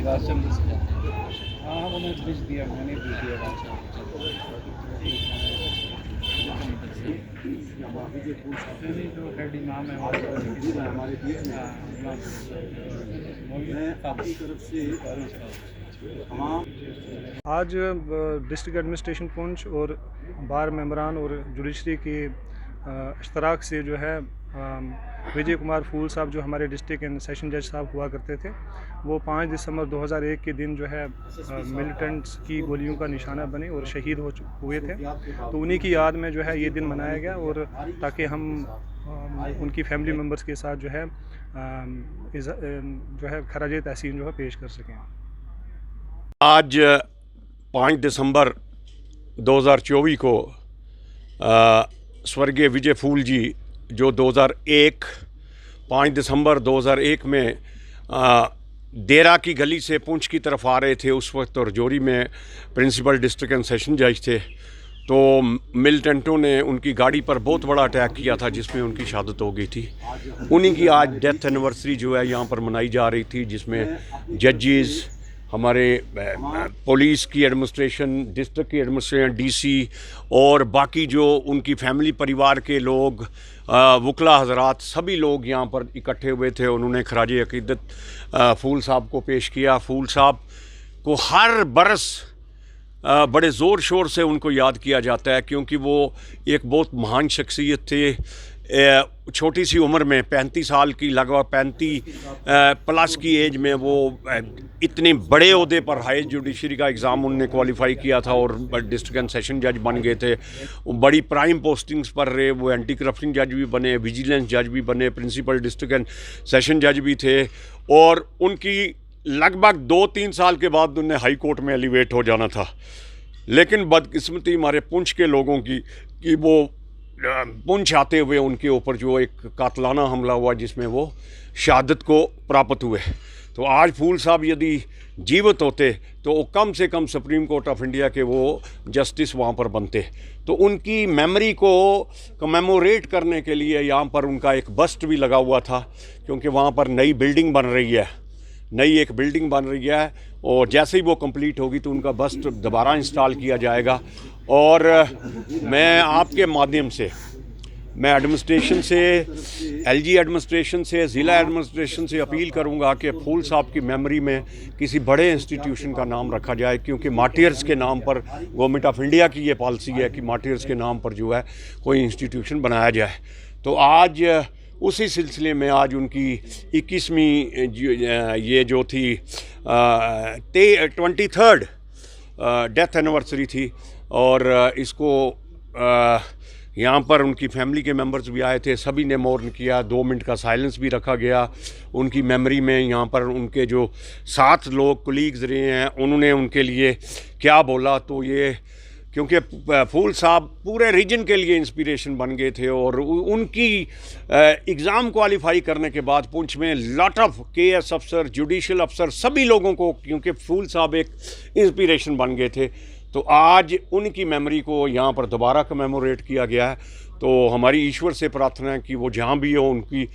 Ration हाँ वो मैंने भेज दिया, मैंने भेज दिया राशन। नहीं, जो हेड इमाम है हमारे दिए हाँ, मैं आपकी तरफ से तमाम आज डिस्ट्रिक्ट एडमिनिस्ट्रेशन पुंछ और बार मेंबरान और जुडिशरी की इश्तराक से जो है विजय कुमार फूल साहब जो हमारे डिस्ट्रिक्ट एंड सेशन जज साहब हुआ करते थे, वो 5 दिसंबर 2001 के दिन जो है मिलिटेंट्स की गोलियों का निशाना बने और शहीद हुए थे। तो उन्हीं की याद में जो है ये दिन मनाया गया, और ताकि हम उनकी फैमिली मेम्बर्स के साथ जो है खराज तहसीन जो है पेश कर सकें। आज 5 दिसंबर 2024 को स्वर्गीय विजय फूल जी जो 5 दिसंबर 2001 में देरा की गली से पुंछ की तरफ आ रहे थे। उस वक्त रजौरी में प्रिंसिपल डिस्ट्रिक्ट एंड सेशन जज थे, तो मिलिटेंटों ने उनकी गाड़ी पर बहुत बड़ा अटैक किया था जिसमें उनकी शहादत हो गई थी। उन्हीं की आज डेथ एनिवर्सरी जो है यहाँ पर मनाई जा रही थी, जिसमें जजेस, हमारे पुलिस की एडमिनिस्ट्रेशन, डिस्ट्रिक्ट की एडमिनिस्ट्रेशन, डीसी और बाकी जो उनकी फैमिली परिवार के लोग, वकला हजरात, सभी लोग यहाँ पर इकट्ठे हुए थे। उन्होंने खराज अकीदत फूल साहब को पेश किया। फूल साहब को हर बरस बड़े ज़ोर शोर से उनको याद किया जाता है, क्योंकि वो एक बहुत महान शख्सियत थे। छोटी सी उम्र में 35 साल की, लगभग 35 प्लस की एज में वो इतने बड़े ओहदे पर हाई जुडिशरी का एग्ज़ाम उन्होंने क्वालिफाई किया था और डिस्ट्रिक्ट एंड सेशन जज बन गए थे। वो बड़ी प्राइम पोस्टिंग्स पर रहे। वो एंटी करप्शन जज भी बने, विजिलेंस जज भी बने, प्रिंसिपल डिस्ट्रिक्ट एंड सेशन जज भी थे। और उनकी लगभग 2-3 साल के बाद उन्हें हाई कोर्ट में एलिवेट हो जाना था, लेकिन बदकिस्मती हमारे पुंछ के लोगों की कि वो पुंछ आते हुए उनके ऊपर जो एक कातलाना हमला हुआ जिसमें वो शहादत को प्राप्त हुए। तो आज फूल साहब यदि जीवित होते तो कम से कम सुप्रीम कोर्ट ऑफ इंडिया के वो जस्टिस वहाँ पर बनते। तो उनकी मेमोरी को कमेमोरेट करने के लिए यहाँ पर उनका एक बस्ट भी लगा हुआ था, क्योंकि वहाँ पर नई बिल्डिंग बन रही है, नई एक बिल्डिंग बन रही है, और जैसे ही वो कंप्लीट होगी तो उनका बस्ट दोबारा इंस्टॉल किया जाएगा। और मैं आपके माध्यम से, मैं एडमिनिस्ट्रेशन से, एलजी एडमिनिस्ट्रेशन से, ज़िला एडमिनिस्ट्रेशन से अपील करूंगा कि फूल साहब की मेमोरी में किसी बड़े इंस्टीट्यूशन का नाम रखा जाए, क्योंकि मार्टियर्स के नाम पर गवर्नमेंट ऑफ इंडिया की ये पॉलिसी है कि मार्टियर्स के नाम पर जो है कोई इंस्टीट्यूशन बनाया जाए। तो आज उसी सिलसिले में आज उनकी 21वीं ये जो थी 23rd डेथ एनिवर्सरी थी, और इसको यहाँ पर उनकी फैमिली के मेंबर्स भी आए थे, सभी ने मौन किया। 2 मिनट का साइलेंस भी रखा गया उनकी मेमोरी में। यहाँ पर उनके जो 7 लोग कोलीग्स रहे हैं उन्होंने उनके लिए क्या बोला, तो ये क्योंकि फूल साहब पूरे रीजन के लिए इंस्पिरेशन बन गए थे, और उनकी एग्ज़ाम क्वालिफाई करने के बाद पुंछ में लॉट ऑफ केएस अफसर, जुडिशल अफसर, सभी लोगों को, क्योंकि फूल साहब एक इंस्पिरेशन बन गए थे, तो आज उनकी मेमोरी को यहाँ पर दोबारा कमेमोरेट किया गया है। तो हमारी ईश्वर से प्रार्थना है कि वो जहाँ भी हो उनकी